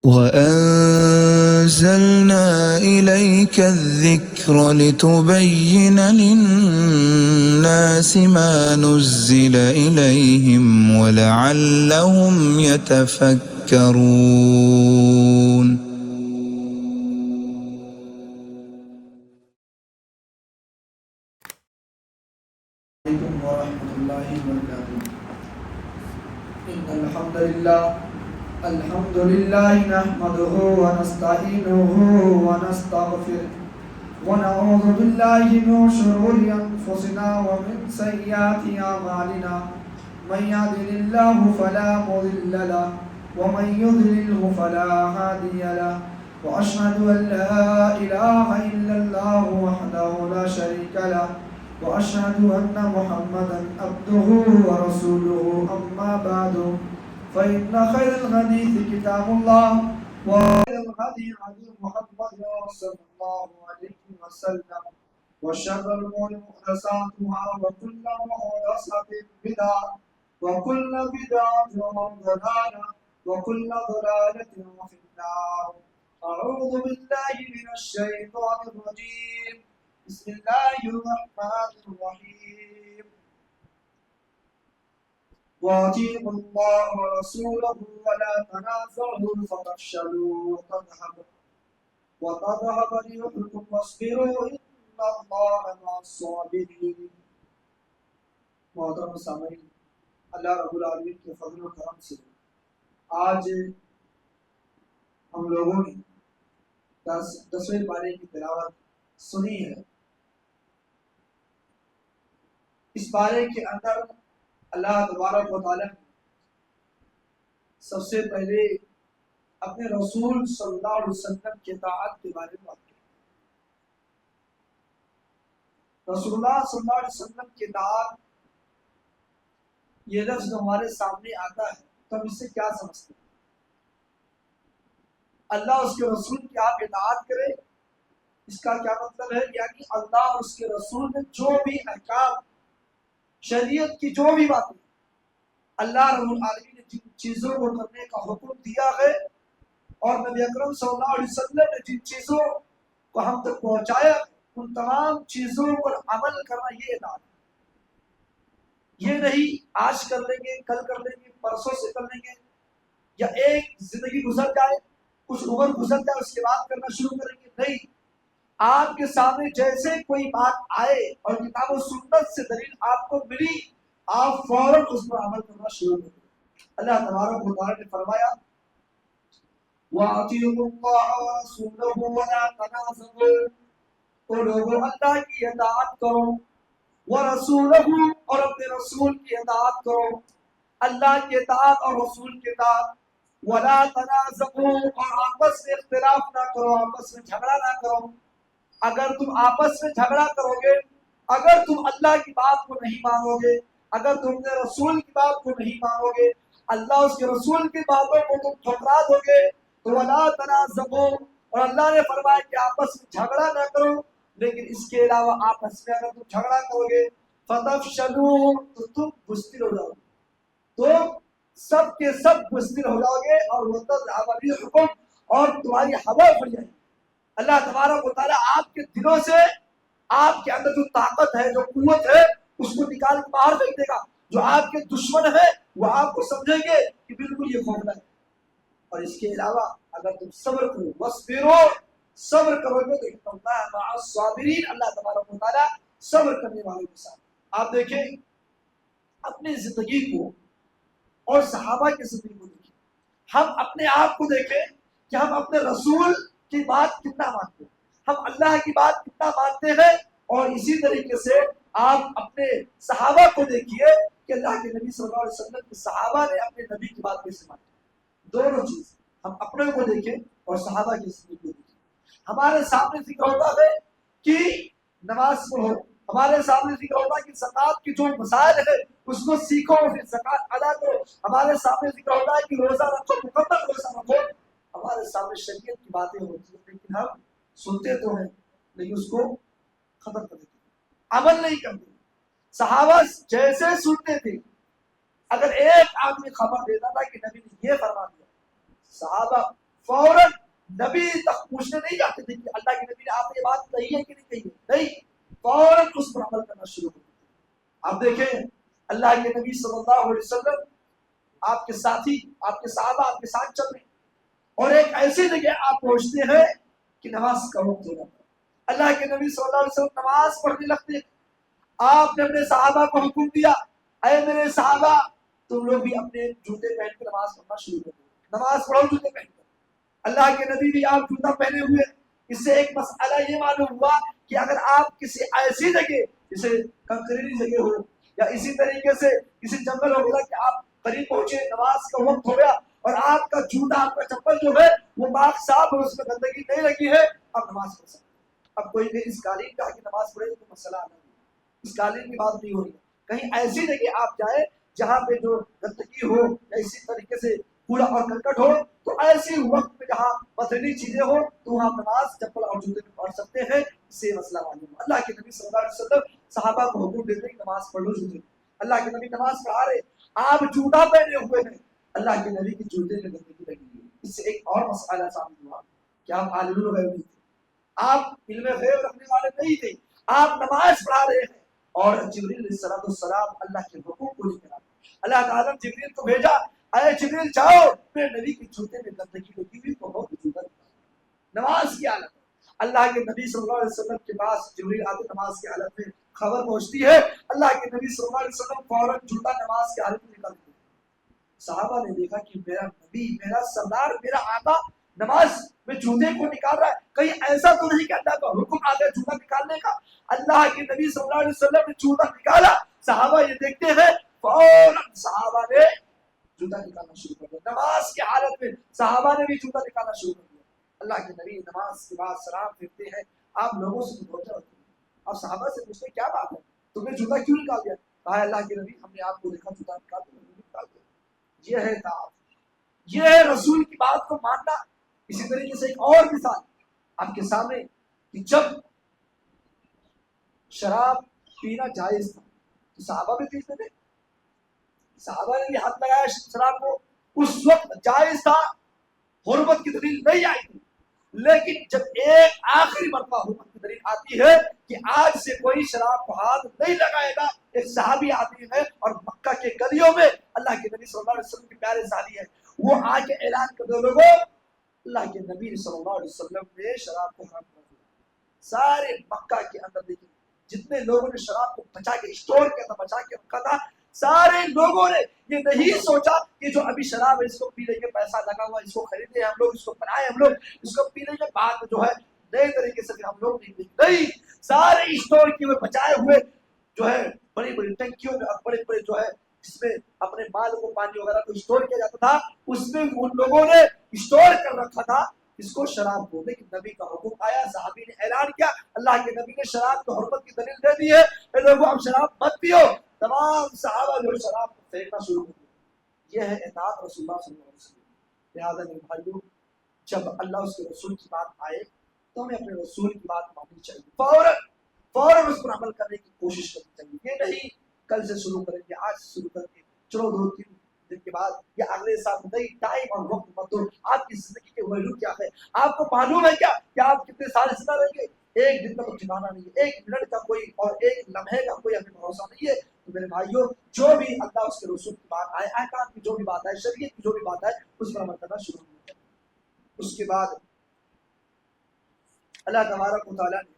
وَأَنزَلْنَا إِلَيْكَ الذِّكْرَ لِتُبَيِّنَ لِلنَّاسِ مَا نُزِّلَ إِلَيْهِمْ وَلَعَلَّهُمْ يَتَفَكَّرُونَ. علیکم ورحمۃ اللہ وبرکاتہ. ان الحمد للہ نحمده ونستعینه ونستغفره ونعوذ باللہ من شرور انفسنا ومن سیئات اعمالنا. من يهده الله فلا مضل له ومن يضلل فلا هادي له. واشهد ان لا اله الا الله وحده لا شريك له وأشهد أن محمدا عبده ورسوله. أما بعد فإن خير الحديث كتاب الله وخير الهدي هدي محمد صلى الله عليه وسلم وشر الأمور محدثاتها وكل محدثة بدعة وكل بدعة ضلالة وكل ضلالة في النار. أعوذ بالله من الشيطان الرجيم. بسم الله الرحمن الرحيم. وأطيعوا الله ورسوله ولا تنازعوا فتفشلوا وتذهب ريحكم واصبروا إن الله مع الصابرين. محترم سامعین، اللہ رب العالمین کے فضل و کرم سے آج ہم لوگوں نے 10ویں پارے کی تلاوت سنی ہے. اس بارے کے اندر اللہ تبارک و تعالی سب سے پہلے اپنے رسول صلی اللہ علیہ وسلم کی اطاعت کے بارے میں بات کی. رسول اللہ صلی اللہ علیہ وسلم کی اطاعت، یہ لفظ ہمارے سامنے آتا ہے تو ہم اس سے کیا سمجھتے ہیں؟ اللہ اس کے رسول کی آپ اطاعت کریں، اس کا کیا مطلب ہے؟ یعنی اللہ اور اس کے رسول نے جو بھی احکام، شریعت کی جو بھی باتیں اللہ رب العالمین نے جن چیزوں کو کرنے کا حکم دیا ہے اور نبی اکرم صلی اللہ علیہ وسلم نے جن چیزوں کو ہم تک پہنچایا، ان تمام چیزوں پر عمل کرنا یہ اطاعت ہے. یہ نہیں آج کر لیں گے، کل کر لیں گے، پرسوں سے کر لیں گے، یا ایک زندگی گزر جائے، کچھ عمر گزر جائے اس کے بعد کرنا شروع کریں گے. نہیں، آپ کے سامنے جیسے کوئی بات آئے اور کتاب و سنت سے دلیل آپ کو ملی، آپ فوراً اس پر عمل کرنا شروع کریں. اللہ تبارک و تعالی نے فرمایا وَأَطِيعُوا اللَّهَ وَرَسُولَهُ وَلَا تَنَازَعُوا. تو لوگوں اللہ کی اطاعت کرو، وَرَسُولَهُ اور اپنے رسول کی اطاعت کرو. اللہ کی اطاعت اور رسول کی اطاعت. وَلَا تَنَازَعُوا اور آپس میں اختلاف نہ کرو، آپس میں جھگڑا نہ کرو. اگر تم آپس میں جھگڑا کرو گے، اگر تم اللہ کی بات کو نہیں مانو گے، اگر تم نے رسول کی بات کو نہیں مانو گے، اللہ اس کے رسول کی باتوں کو تم ٹھکرا دو گے، تو وَلَا تَنَازَعُوا اور اللہ نے فرمایا کہ آپس میں جھگڑا نہ کرو. لیکن اس کے علاوہ آپس میں اگر تم جھگڑا کرو گے فَتَفْشَلُوا تو تم بزدل ہو جاؤ گے، تو سب کے سب بزدل ہو جاؤ گے اور وَتَذْهَبَ رِيحُكُمْ اور تمہاری ہوا اڑ جائے گی. اللہ تبارک و تعالیٰ آپ کے دلوں سے آپ کے اندر جو طاقت ہے، جو قوت ہے، اس کو نکال کے باہر پھینک دے گا. جو آپ کے دشمن ہے وہ آپ کو سمجھیں گے کہ بالکل یہ خوفنا ہے. اور اس کے علاوہ اگر تم صبر کرو، وَاصْبِرُوا صبر کرو گے تو اِنَّ اللَّهَ مَعَ الصَّابِرِينَ اللہ تبارک و تعالیٰ صبر کرنے والوں کے ساتھ. آپ دیکھیں اپنی زندگی کو اور صحابہ کی زندگی کو دیکھیں، ہم اپنے آپ کو دیکھیں کہ ہم اپنے رسول کی بات کتنا مانتے ہیں، ہم اللہ کی بات کتنا مانتے ہیں. اور اسی طریقے سے آپ اپنے صحابہ کو دیکھیے کہ اللہ کے نبی صلی اللہ علیہ وسلم کے صحابہ نے اپنے نبی کی بات کیسے مانی. دونوں چیز، ہم اپنے کو دیکھیں اور صحابہ کی زندگی کو دیکھیں. ہمارے سامنے ذکر ہوتا ہے کہ نماز پڑھو، ہمارے سامنے ذکر ہوتا ہے کہ زکوٰۃ کی جو مسائل ہے اس کو سیکھو، پھر زکوٰۃ ادا کرو. ہمارے سامنے ذکر ہوتا ہے کہ روزہ رکھو، مکمل روزہ رکھو. ہمارے سامنے شریعت کی باتیں ہوتی ہیں، لیکن ہم سنتے تو ہیں لیکن اس کو ختم کر دیتے، عمل نہیں کرتے. صحابہ جیسے سنتے تھے، اگر ایک آدمی خبر دیتا تھا کہ نبی نے یہ فرما دیا، صحابہ فوراً نبی تک پوچھنے نہیں جاتے تھے کہ اللہ کے نبی نے آپ نے یہ بات کہی ہے کہ نہیں کہی ہے، نہیں، فوراً اس پر عمل کرنا شروع کر دیا۔ آپ دیکھیں اللہ کے نبی صلی اللہ علیہ وسلم آپ کے ساتھی، آپ کے صحابہ آپ کے ساتھ چل رہے ہیں اور ایک ایسی جگہ آپ پہنچتے ہیں کہ نماز کا وقت ہو جاتا ہے۔ اللہ کے نبی صلی اللہ علیہ وسلم نماز پڑھنے لگتے ہیں۔ آپ نے اپنے صحابہ کو حکم دیا، اے میرے صحابہ تم لوگ بھی اپنے جوتے پہن کے نماز پڑھنا شروع کر دو، نماز پڑھو جوتے پہن کر۔ اللہ کے نبی بھی آپ جوتا پہنے ہوئے۔ اس سے ایک مسئلہ یہ معلوم ہوا کہ اگر آپ کسی ایسی جگہ جیسے کنکریلی جگہ ہو یا اسی طریقے سے کسی جنگل وغیرہ کہ آپ قریب پہنچے، نماز کا وقت ہو گیا اور آپ کا جوتا آپ کا چپل جو ہے وہ پاک صاف اور اس میں گندگی نہیں لگی ہے، آپ نماز پڑھ سکتے ہیں۔ اب کوئی بھی اس قالین کا کہ نماز پڑھے تو مسئلہ نہیں ہے، اس قالین کی بات نہیں ہو رہی ہے۔ کہیں ایسی جگہ آپ جائیں جہاں پہ جو گندگی ہو یا اسی طریقے سے کوڑا اور کرکٹ ہو، تو ایسی وقت میں جہاں پتھریلی چیزیں ہو تو وہاں نماز چپل اور جوتے میں پڑھ سکتے ہیں، اس سے مسئلہ معلوم ہے۔ اللہ کے نبی صلی اللہ علیہ وسلم صحابہ کو حکم دیتے ہیں نماز پڑھ لو جوتے، اللہ کے نبی نماز پڑھا رہے، آپ جوتا پہنے ہوئے ہیں، اللہ کے نبی کے جوتے میں گندگی لگی ہوئی ہے۔ اس سے ایک اور مسئلہ سامنے ہوا کہ آپ عالم الغیب نہیں تھے، آپ علم غیب رکھنے والے نہیں تھے، آپ نماز پڑھا رہے ہیں اور جبریل علیہ السلام اللہ کے حکم کو لے کر آئے۔ اللہ تعالیٰ نے جبریل کو بھیجا، اے جبریل جاؤ میرے نبی کے جوتے میں گندگی لگی ہوئی تو بہت جوتا نماز کی حالت ہے۔ اللہ کے نبی صلی اللہ علیہ وسلم کے پاس جبریل آتے نماز کی حالت میں خبر پہنچتی ہے، اللہ کے نبی صلی اللہ علیہ وسلم فوراً جوتا نماز کی حالت میں نکال دیتے۔ صحابہ نے دیکھا کہ میرا نبی، میرا سردار، میرا آقا نماز میں جوتے کو نکال رہا ہے، کہیں ایسا تو نہیں کہ اللہ کا حکم آ گیا جوتا نکالنے کا۔ اللہ کے نبی صلی اللہ علیہ وسلم نے جوتا نکالا، صحابہ یہ دیکھتے ہیں، فوراً صحابہ نے جوتا نکالنا شروع کر دیا۔ نماز کی حالت میں صحابہ نے بھی جوتا نکالنا شروع کر دیا۔ اللہ کے نبی نماز کے بعد سلام پھرتے ہیں، آپ لوگوں سے پوچھتے ہوتے ہیں، آپ صحابہ سے پوچھتے کیا بات ہے، تم نے جوتا کیوں نکال دیا؟ کہا اللہ کے نبی ہم نے آپ کو دیکھا جوتا نکال دیا۔ یہ ہے دعوت، یہ ہے رسول کی بات کو ماننا۔ اسی طریقے سے ایک اور مثال آپ کے سامنے کہ جب شراب پینا جائز تھا تو صحابہ بھی پیتے تھے، صحابہ نے بھی ہاتھ لگایا شراب کو، اس وقت جائز تھا، حرمت کی دلیل نہیں آئی تھی۔ لیکن جب ایک آخری مرتبہ حرمت کی دلیل آتی ہے کہ آج سے کوئی شراب کو ہاتھ نہیں لگائے گا، ایک صحابی آتی ہے اور مکہ کے گلیوں میں اللہ کے نبی صلی اللہ علیہ وسلم کے پیارے صحابی ہے، وہ آ کے اعلان کر دو لوگوں اللہ کے نبی صلی اللہ علیہ وسلم نے شراب کو حرام کر دیا۔ سارے مکہ کے اندر دیکھیں جتنے لوگوں نے شراب کو بچا کے اسٹور کے اندر بچا کے رکھا تھا، سارے لوگوں نے یہ نہیں سوچا کہ جو ابھی شراب ہے اس کو پینے کے پیسہ لگا ہوا، اس کو خریدے ہم لوگ، اس کو بنائے ہم لوگ، اس کو پینے کے بعد جو ہے نئے طریقے سے ہم لوگ نہیں، سارے اسٹور کیے ہوئے بچائے ہوئے جو ہے بڑی بڑی ٹنکیوں میں اور بڑے بڑے جو ہے جس میں اپنے مال کو پانی وغیرہ کو اسٹور کیا جاتا تھا، اس میں ان لوگوں نے اسٹور کر رکھا تھا اس کو شراب کو۔ لیکن نبی کا حکم آیا، صحابی نے اعلان کیا، اللہ کے نبی نے شراب کو حرمت کی دلیل دے دی ہے، اے لوگوں اب شراب مت پیو۔ تمام صحابہ جو شراب کو پھینکنا شروع کر دیا۔ یہ ہے اطاعت رسول اللہ صلی اللہ علیہ وسلم۔ لہٰذا میرے بھائیوں، جب اللہ اس کے رسول کی بات آئے تو ہمیں اپنے رسول کی بات ماننی چاہیے، فوراً اس پر عمل کرنے کی کوشش کرنی چاہیے۔ یہ نہیں کل سے شروع کریں گے، آج سے شروع کریں گے، چلو 2-3 دن کے بعد یا اگلے سال نہیں، ٹائم اور وقت مت دو۔ آپ کی زندگی کے ویلو کیا ہے؟ آپ کو معلوم ہے کیا کہ آپ کتنے سال زندہ رہیں گے؟ ایک دن کا تو ٹھکانا نہیں ہے، ایک منٹ کا کوئی اور ایک لمحے کا کوئی ہمیں بھروسہ نہیں ہے۔ تو میرے بھائیوں، جو بھی اللہ اس کے رسول کی بات آئے، احکام کی جو بھی بات آئے، شریعت کی جو بھی بات آئے، اس پر عمل کرنا شروع کر دیں۔ اس کے بعد اللہ تبارک و تعالیٰ نے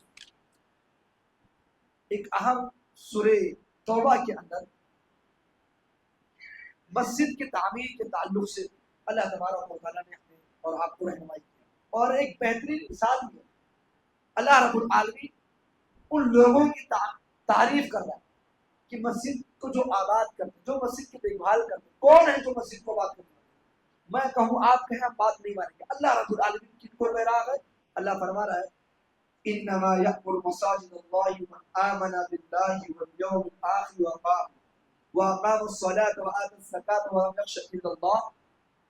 ایک اہم سورہ توبہ کے اندر مسجد کے تعمیر کے تعلق سے اللہ تبارک و تعالیٰ نے ہمیں اور آپ کو رہنمائی کی اور ایک بہترین مثال دی ہے۔ اللہ رب العالمین ان لوگوں کی تعریف کر رہا ہے کہ مسجد کو جو آباد کرتے، جو مسجد کی دیکھ بھال کرتے، کون ہے جو مسجد کو آباد کرتے؟ میں کہوں، آپ کہیں، ہم بات نہیں مانیں گے۔ اللہ رب العالمین کن کو کہہ رہا ہے؟ اللہ فرما رہا ہے انما یأمر مساجد اللہ من آمن باللہ والیوم الآخر وأقام الصلاة وآتى الزکاة ولم یخش الا اللہ۔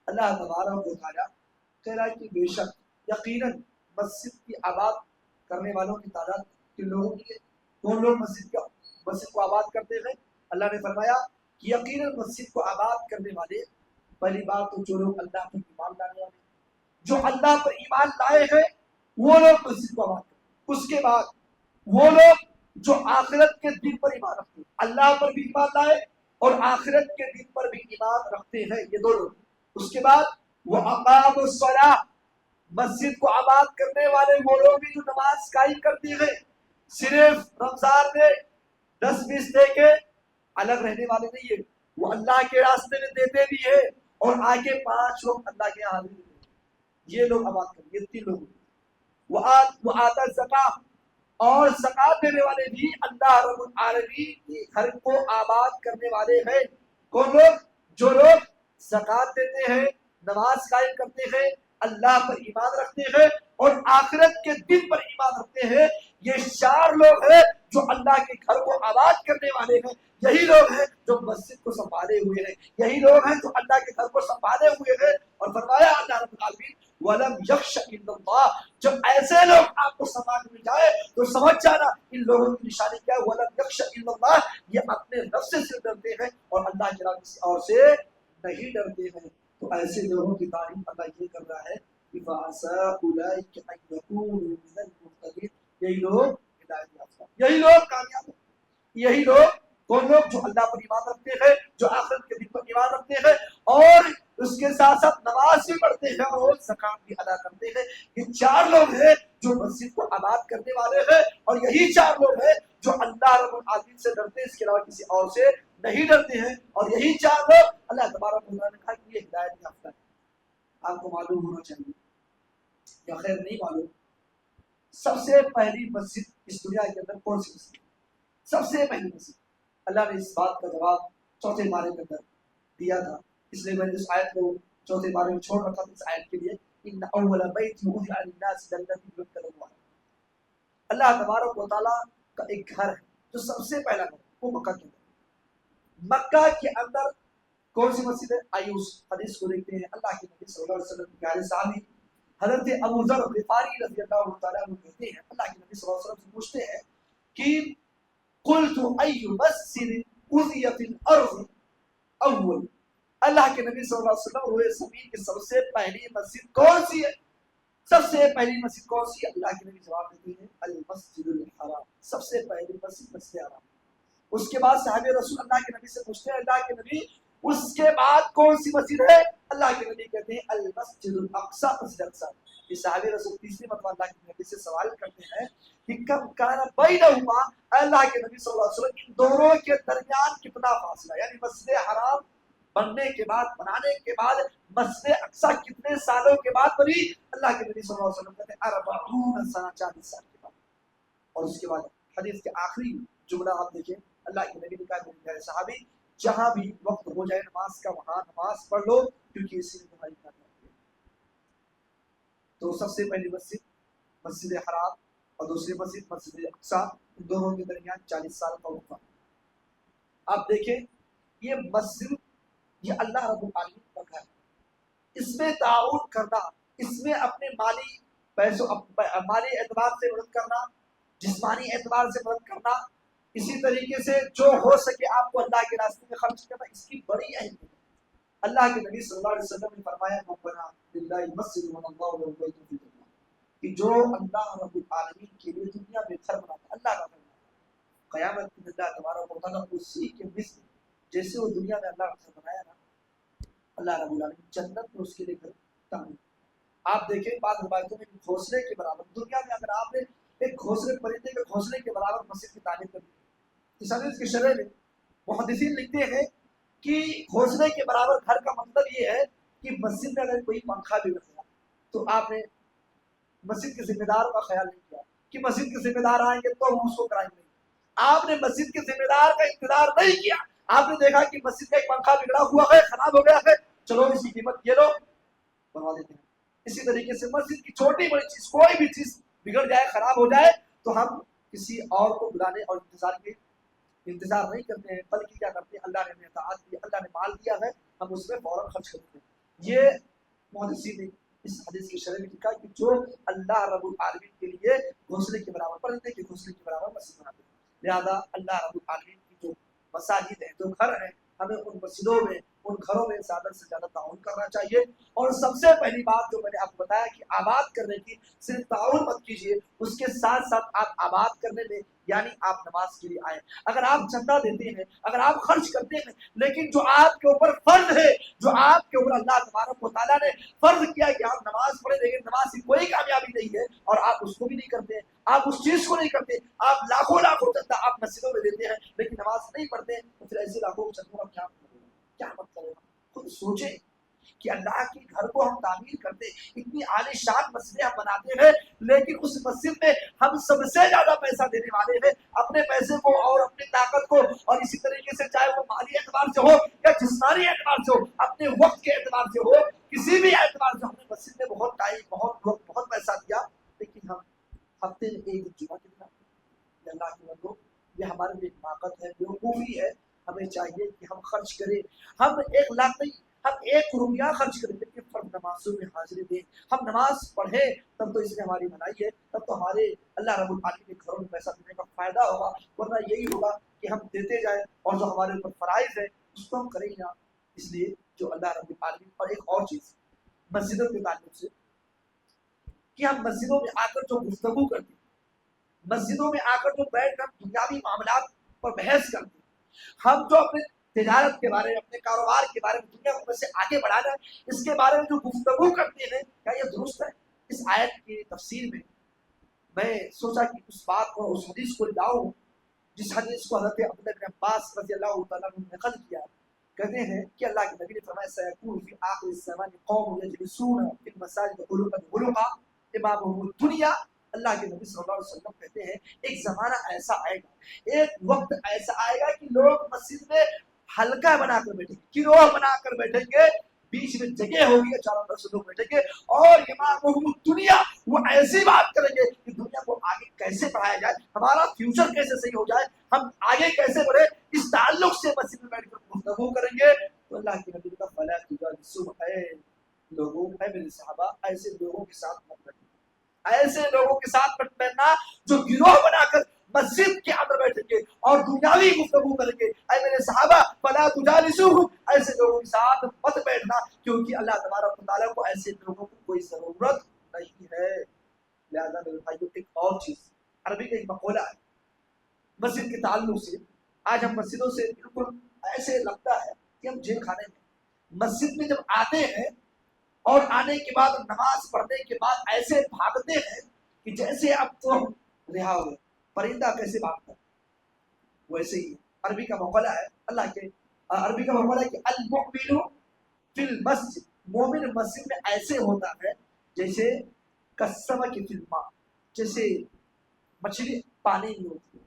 اللہ تبارک و تعالیٰ کہہ رہا ہے کہ بے شک یقیناً مسجد کی آباد کرنے والوں کی تعداد کن لوگوں کی ہے؟ کون لوگ مسجد کو آباد کرتے ہیں؟ اللہ نے فرمایا کہ یقیناً مسجد کو آباد کرنے والے، پہلی بات تو جو لوگ اللہ پر ایمان لانے والے، جو اللہ پر ایمان لائے ہیں وہ لوگ مسجد کو آباد کریں۔ اس کے بعد وہ لوگ جو آخرت کے دن پر ایمان رکھتے ہیں، اللہ پر بھی ایمان لائے اور آخرت کے دن پر بھی ایمان رکھتے ہیں، یہ دو لوگ۔ اس کے بعد وہ اقام الصلاۃ، مسجد کو آباد کرنے والے وہ لوگ بھی جو نماز قائم کرتے ہیں، صرف رمضان میں 10-20 دے کے الگ رہنے والے نہیں ہے، وہ اللہ کے راستے میں دیتے بھی ہے اور آگے 5 لوگ اللہ کے یہاں بھی، یہ لوگ آباد کریں، یہ 3 لوگ۔ وہ آتا زکات، اور زکات دینے والے بھی اللہ رب العالمین کے گھر کو آباد کرنے والے ہیں۔ کون لوگ؟ جو لوگ زکات دیتے ہیں، نماز قائم کرتے ہیں، اللہ پر ایمان رکھتے ہیں اور آخرت کے دن پر ایمان رکھتے ہیں، یہ 4 لوگ ہیں جو اللہ کے گھر کو آباد کرنے والے ہیں۔ یہی لوگ ہیں جو مسجد کو سنبھالے ہوئے ہیں، یہی لوگ ہیں جو اللہ کے گھر کو سنبھالے ہوئے ہیں۔ اور فرمایا اللہ رب العالمین وَلَمْ يَخْشَ إِلَّا اللَّهِ، جب ایسے لوگ آپ کو سماج میں جائے تو سمجھ جانا ان لوگوں کی نشانی کیا ہے، وَلَمْ يَخْشَ إِلَّا اللَّهِ، یہ اپنے رب سے ڈرتے ہیں اور اللہ کے علاوہ کسی اور سے نہیں ڈرتے ہیں۔ تو ایسے لوگوں کی تعریف اللہ یہ کر رہا ہے کہ فَعَسَىٰ أُولَٰئِكَ أَن يَكُونُوا مِنَ الْمُهْتَدِينَ، یہی لوگ ہدایت یافتہ، یہی لوگ کامیاب ہیں، یہی لوگ کون لوگ جو اللہ پر ایمان رکھتے ہیں، جو آخرت کے دن پر ایمان رکھتے ہیں اور اس کے ساتھ ساتھ نماز بھی پڑھتے ہیں اور زکات بھی ادا کرتے ہیں۔ یہ 4 لوگ ہیں جو مسجد کو آباد کرنے والے ہیں اور یہی 4 لوگ ہیں جو اللہ رب العالمین سے ڈرتے ہیں، اس کے علاوہ کسی اور سے نہیں ڈرتے ہیں، اور یہی 4 لوگ اللہ تبارک و تعالیٰ نے کہا کہ یہ ہدایت یافتہ ہے۔ آپ کو معلوم ہونا چاہیے یا خیر نہیں معلوم، سب سے پہلی مسجد اس دنیا کے اندر کون سی مسجد؟ سب سے پہلی مسجد، اللہ نے اس بات کا جواب 4 پارے کے اندر دیا تھا، اس لیے میں نے اس آیت کو 4 پارے میں چھوڑ رکھا تھا اس آیت کے لیے، ان اول بیت وضع للناس للذی ببکۃ مبارک۔ اللہ تبارک و تعالیٰ کا ایک گھر ہے جو سب سے پہلا گھر وہ مکہ کے اندر، مکہ کے اندر کون سی مسجد ہے؟ آئیے اس حدیث کو دیکھتے ہیں۔ اللہ کے نبی صلی اللہ علیہ وسلم کے پیارے صحابی حضرت ابو ذر غفاری رضی اللہ تعالیٰ عنہ کہتے ہیں، اللہ کے نبی صلی اللہ علیہ وسلم سے پوچھتے ہیں کہ قلت ای مسجد وضع فی الارض اول، اللہ کے نبی صلی اللہ علیہ وسلم روئے زمین کی سب سے پہلی مسجد کون سی ہے؟ سب سے پہلی مسجد کون سی ہے؟ اللہ کے نبی جواب دیتے ہیں المسجد الحرام، سب سے پہلی مسجد مسجد حرام۔ اس کے بعد صحابہ رسول اللہ کے نبی سے پوچھتے ہیں اللہ کے نبی اس کے بعد کون سی مسجد ہے؟ اللہ کے نبی کہتے ہیں المسجد الاقصی، مسجد اقصی۔ یہ صحابہ رسول تیسری مرتبہ اللہ کے نبی سے سوال کرتے ہیں کہ کم کان بینہما، اللہ کے نبی صلی اللہ علیہ وسلم ان دونوں کے درمیان کتنا فاصلہ، یعنی مسجد حرام بننے کے بعد، بنانے کے بعد مسجد اقصی کتنے سالوں کے بعد بنی؟ اللہ کے نبی صلی اللہ علیہ وسلم کہتے ہیں 40 سنہ، 40 سال کے بعد۔ اور اس کے بعد حدیث کے آخری جملہ آپ دیکھیں، اللہ کے نبی نے کہا میرے پیارے صحابی جہاں بھی وقت ہو جائے نماز کا وہاں نماز پڑھ لو کیونکہ اسی میں تمہاری کامیابی ہے۔ تو سب سے پہلی مسجد مسجد حرام اور دوسری مسجد مسجد اقصی، ان دونوں کے درمیان 40 سال کا وقفہ۔ آپ دیکھیں یہ مسجد یہ اللہ رب العالمین کا گھر ہے، اس میں تعاون کرنا، اس میں اپنے مالی پیسوں مالی اعتبار سے مدد کرنا، جسمانی اعتبار سے مدد کرنا، اسی طریقے سے جو ہو سکے آپ کو اللہ کے راستے میں خرچ کرنا، اس کی بڑی اہمیت ہے۔ اللہ کے نبی صلی اللہ علیہ وسلم نے فرمایا ربنا للہ مسجد اللہ بیت فی الجنہ، کہ جو اللہ رب العالمین کے لیے دنیا میں گھر بناتا، اللہ کا گھر بناتا، قیامت میں اللہ تبارک و تعالیٰ اسی کے مثل جیسے وہ دنیا میں اللہ کا گھر بنایا نا، اللہ رب العالمین جنت میں اس کے لیے گھر تعمیر۔ آپ دیکھیں بعض روایتوں میں گھونسلے کے برابر دنیا میں اگر آپ نے ایک گھونسلے پرندے کے گھونسلے کے برابر مسجد کی تعمیر کر دی، اس حدیث کے شرح میں محدثین لکھتے ہیں کہ گھونسلے کے برابر گھر کا مطلب یہ ہے کہ مسجد میں اگر کوئی پنکھا بھی لگ گیا تو آپ نے مسجد کے ذمہ دار کا خیال نہیں کیا کہ مسجد کے ذمہ دار آئیں گے تو ہم اس کو کرائیں گے، آپ نے مسجد کے ذمہ دار کا انتظار نہیں کیا، آپ نے دیکھا کہ مسجد کا ایک پنکھا بگڑا ہوا ہے، خراب ہو گیا ہے، چلو اس کی قیمت یہ لو بنوا دیتے ہیں۔ اسی طریقے سے مسجد کی چھوٹی بڑی چیز، کوئی بھی چیز بگڑ جائے، خراب ہو جائے تو ہم کسی اور کو بلانے اور انتظار نہیں کرتے ہیں، بلکہ کیا کرتے ہیں اللہ نے اطاعت کی، اللہ نے مال دیا ہے ہم اس میں فوراً خرچ کرتے ہیں۔ یہ محدثین نے اس حدیث کی شرح میں لکھا کہ جو اللہ رب العالمین کے لیے گھونسلے کے برابر، پرندے کے گھونسلے کے برابر مسجد بناتے ہیں، لہذا اللہ رب العالمین کی جو مساجد ہیں، جو گھر ہیں، ہمیں ان مسجدوں میں ان گھروں میں زیادہ سے زیادہ تعاون کرنا چاہیے. اور سب سے پہلی بات جو میں نے آپ کو بتایا کہ آباد کرنے کی صرف تعاون مت کیجیے، اس کے ساتھ ساتھ آپ آباد کرنے میں یعنی آپ نماز کے لیے آئیں. اگر آپ چندہ دیتے ہیں، اگر آپ خرچ کرتے ہیں، لیکن جو آپ کے اوپر فرض ہے، جو آپ کے اوپر اللہ تبارک و تعالیٰ نے فرض کیا کہ آپ نماز پڑھیں، لیکن نماز کی کوئی کامیابی نہیں ہے اور آپ اس کو بھی نہیں کرتے، آپ اس چیز کو نہیں کرتے، آپ لاکھوں لاکھوں چندہ آپ مسجدوں میں دیتے ہیں لیکن نماز نہیں پڑھتے، تو پھر ایسے لاکھوں چندوں کا کیا مطلب ہے؟ خود سوچیں کہ اللہ کے گھر کو ہم تعمیر کرتے، اتنی عالی شان مسجدیں ہم بناتے ہیں، لیکن اس مسجد میں ہم سب سے زیادہ پیسہ دینے والے ہیں، اپنے پیسے کو اور اپنی طاقت کو، اور اسی طریقے سے چاہے وہ مالی اعتبار سے ہو یا جسمانی اعتبار سے ہو، اپنے وقت کے اعتبار سے ہو، کسی بھی اعتبار سے ہم نے مسجد میں بہت ٹائم، بہت وقت، بہت پیسہ دیا، لیکن ہم ہفتے میں ایک دن جمعہ کے دن آتے ہیں. اللہ کے بندو، یہ ہمارے لیے طاقت ہے، بیوقوفی ہے. ہمیں چاہیے کہ ہم خرچ کریں، ہم 1 لاکھ نہیں، ہم 1 روپیہ خرچ کریں لیکن فرض نمازوں میں حاضری دیں. ہم نماز پڑھیں تب تو اس میں ہماری بھلائی ہے، تب تو ہمارے اللہ رب العالمین کے گھروں میں پیسہ دینے کا فائدہ ہوگا. ورنہ یہی ہوگا کہ ہم دیتے جائیں اور جو ہمارے اوپر فرائض ہے اس کو ہم کریں گے. اس لیے جو اللہ رب العالمین. اور ایک اور چیز مسجدوں کے تعلق سے کہ ہم مسجدوں میں آ کر جو گفتگو کرتے ہیں، مسجدوں میں آ کر جو بیٹھ کر دنیاوی معاملات پر بحث کرتے ہیں، ہم جو اپنے تجارت کے بارے میں، اپنے کاروبار کے بارے میں، دنیا کو کیسے آگے بڑھانا ہے، اس کے بارے میں جو گفتگو کرتے ہیں، کیا یہ درست ہے؟ اس آیت کی تفسیر میں میں سوچا کہ اس بات کو، اس حدیث کو لاؤں جس حدیث کو حضرت عبداللہ بن عباس رضی اللہ تعالیٰ عنہ نے نقل کیا. کہتے ہیں کہ اللہ کے نبی نے فرمایا سیکون فی آخر الزمان قوم یجلسون فی المساجد غلقا امامهم الدنیا. اللہ کے نبی صلی اللہ علیہ وسلم کہتے ہیں ایک زمانہ ایسا آئے گا، ایک وقت ایسا آئے گا کہ لوگ مسجد میں حلقہ بنا کر بیٹھیں گے، گروہ بنا کر بیٹھیں گے، بیچ میں جگہ ہوگی، چاروں طرف سے لوگ بیٹھیں گے اور امامهم الدنیا، وہ ایسی بات کریں گے کہ دنیا کو آگے کیسے بڑھایا جائے، ہمارا فیوچر کیسے صحیح ہو جائے، ہم آگے کیسے بڑھے، اس تعلق سے مسجد میں بیٹھ کر گفتگو کریں گے. تو اللہ کے نبی کا فلا تجالسوا، اے لوگوں، اے میرے صحابہ، ایسے لوگوں کے ساتھ مت بیٹھنا، ایسے لوگوں کے ساتھ مت بیٹھنا جو گروہ بنا کر مسجد کے اندر بیٹھیں گے اور دنیاوی گفتگو کریں گے. اے میرے صحابہ فلا تجالسوا، ایسے لوگوں کے ساتھ مت بیٹھنا، کیونکہ اللہ تبارک و تعالیٰ کو ایسے لوگوں کو کوئی ضرورت نہیں ہے. لہذا میرے بھائیوں ایک اور چیز، عربی کا ایک مقولہ ہے مسجد کے تعلق سے. آج ہم مسجدوں سے بالکل ایسے لگتا ہے کہ ہم جیل خانے میں، مسجد میں جب آتے ہیں اور آنے کے بعد نماز پڑھنے کے بعد ایسے بھاگتے ہیں کہ جیسے اب تو ہم رہا ہوئے، پرندہ کیسے بھاگتا ہے ویسے ہی. عربی کا مقولہ ہے، اللہ کے عربی کا مقولہ ہے کہ المؤمن فی المسجد، مومن مسجد میں ایسے ہوتا ہے جیسے کسمک فی الماء، جیسے مچھلی پانی میں ہوتی ہے.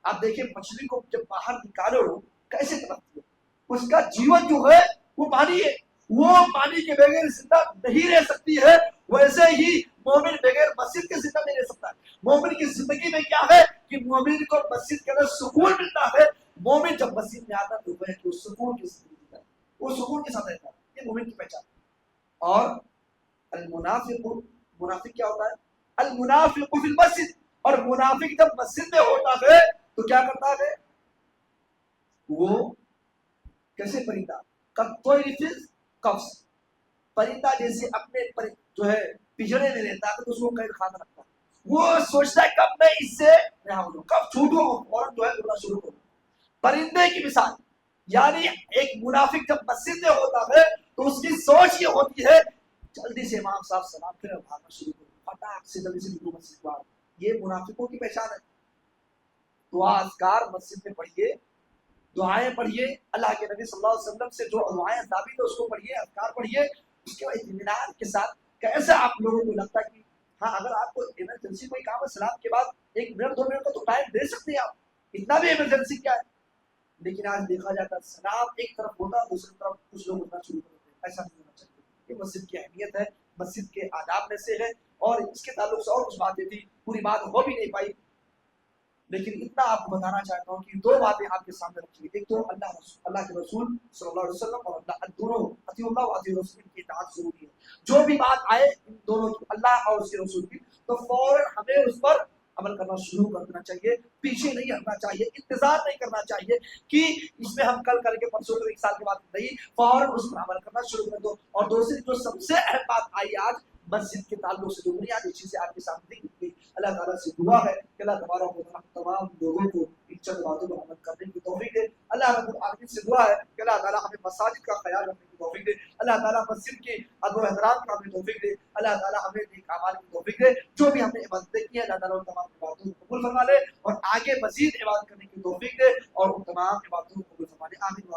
آپ دیکھیں مچھلی کو جب باہر نکالو کیسے تڑپتی ہے، اس کا جیون جو ہے وہ پانی ہے، وہ پانی کے بغیر زندہ نہیں رہ سکتی ہے. ویسے ہی مومن بغیر مسجد کے زندہ نہیں رہ سکتا ہے. مومن کی زندگی میں کیا ہے کہ مومن کو مسجد کے اندر سکون ملتا ہے. مومن جب مسجد میں آتا تو وہ سکون کی زندگی جیتا ہے، وہ سکون کے ساتھ رہتا ہے. یہ مومن کی پہچان. اور المنافق، منافق کیا ہوتا ہے؟ المنافق فی المسجد، اور منافق جب مسجد میں ہوتا ہے تو کیا کرتا ہے؟ وہ کیسے پرندہ قفص، پرندہ جیسے اپنے جو ہے پجڑے میں رہتا ہے تو اس کو قید خانہ رکھتا ہے. وہ سوچتا ہے کب میں اس سے رہا ہوں، کب چھوٹوں اور جو ہے اڑنا شروع کروں. پرندے کی مثال، یعنی ایک منافق جب مسجد میں ہوتا ہے تو اس کی سوچ یہ ہوتی ہے جلدی سے امام صاحب سلام پھر بھاگنا شروع کروں، فٹاک سے جلدی سے نکلوں مسجد باہر. یہ منافقوں کی پہچان ہے. دعا اذکار مسجد میں پڑھیے، دعائیں پڑھیے، اللہ کے نبی صلی اللہ علیہ وسلم سے جو دعائیں ثابت ہے اس کو پڑھیے، اذکار پڑھیے. اس کے بعد اطمینان کے ساتھ کیسے آپ لوگوں کو لگتا ہے کہ ہاں اگر آپ کو ایمرجنسی کوئی کام ہے سلام کے بعد 1 منٹ 2 منٹ کا تو ٹائم دے سکتے ہیں آپ، اتنا بھی ایمرجنسی کیا ہے. لیکن آج دیکھا جاتا ہے سلام ایک طرف ہوتا ہے دوسری طرف کچھ لوگ اٹھنا شروع کر دیتے ہیں. ایسا نہیں ہونا چاہیے. یہ مسجد کی اہمیت ہے، مسجد کے آداب میں سے ہے. اور اس کے تعلق سے اور کچھ باتیں تھی، پوری بات ہو بھی نہیں پائی، لیکن اتنا آپ کو بتانا چاہتا ہوں کہ 2 باتیں آپ کے سامنے رکھی. ایک تو اللہ کے رسول صلی اللہ علیہ وسلم اور اللہ، دونوں اطیع اللہ و اطیع الرسول کی اطاعت ضروری ہے. جو بھی بات آئے ان دونوں کی، اللہ اور اس کے رسول کی، تو فوراً ہمیں اس پر عمل کرنا شروع کر دینا چاہیے، پیچھے نہیں ہٹنا چاہیے، انتظار نہیں کرنا چاہیے کہ اس میں ہم کل کریں گے، پرسوں ایک سال کے بعد نہیں، فوراً اس پر عمل کرنا شروع کر دو۔ اور دوسری جو سب سے اہم بات آئی آج مسجد کے تعلق سے، جو بنیادی چیزیں آپ کے سامنے دی، اللہ تعالیٰ سے دعا ہے کہ اللہ تبارک و تعالیٰ تمام لوگوں کو ان چند باتوں پر عمل کرنے کی توفیق دے۔ اللہ رب العالمین سے دعا ہے کہ اللہ تعالیٰ ہمیں مساجد کا خیال رکھنے کی توفیق دے، اللہ تعالیٰ مسجد کی ادب و احترام کا ہمیں توفیق دے، اللہ تعالیٰ ہمیں نیک اعمال کی توفیق دے، جو بھی ہم نے عبادتیں کی ہیں اللہ تعالیٰ ان تمام عبادتوں کو قبول فرما لے اور آگے مزید عبادت کرنے کی توفیق دے اور ان تمام عبادتوں کو قبول فرما لے۔ آمین۔